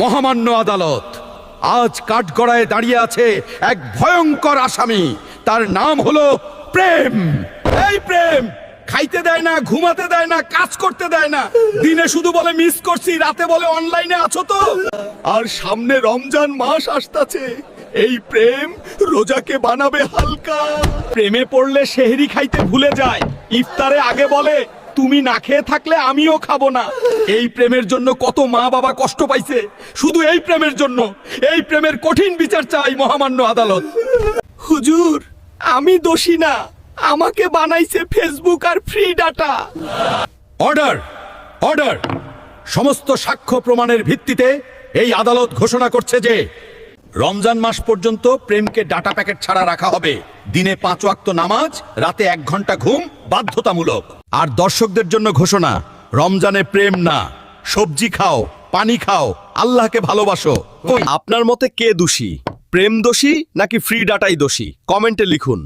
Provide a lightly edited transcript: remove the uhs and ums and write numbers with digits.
মহামান্য আদালত, আজ কাঠগড়ায় দাঁড়িয়ে আছে এক ভয়ঙ্কর আসামি। তার নাম হলো প্রেম। এই প্রেম খাইতে দেয় না, ঘুমাতে দেয় না, কাজ করতে দেয় না। দিনে শুধু বলে মিস করছি, রাতে বলে অনলাইনে আছো তো। আর সামনে রমজান মাস আসতাছে, এই প্রেম রোজাকে বানাবে হালকা। প্রেমে পড়লে সেহরি খাইতে ভুলে যায়, ইফতারে আগে বলে তুমি না খেয়ে থাকলে আমিও খাবো না। এই প্রেমের জন্য কত মা বাবা কষ্ট পাইছে, শুধু এই প্রেমের জন্য। এই প্রেমের কঠিন বিচার চাই মহামান্য আদালত। হুজুর, আমি দোষী না, আমাকে বানাইছে ফেসবুক আর ফ্রি ডাটা। Order, order. সমস্ত সাক্ষ্য প্রমাণের ভিত্তিতে এই আদালত ঘোষণা করছে যে রমজান মাস পর্যন্ত প্রেমকে ডাটা প্যাকেট ছাড়া রাখা হবে। দিনে 5 ওয়াক্ত নামাজ, রাতে 1 ঘন্টা ঘুম বাধ্যতামূলক। আর দর্শকদের জন্য ঘোষণা, রমজানে প্রেম না, সবজি খাও, পানি খাও, আল্লাহকে ভালোবাসো। আপনার মতে কে দোষী, প্রেম দোষী নাকি ফ্রি ডাটাই দোষী? কমেন্টে লিখুন।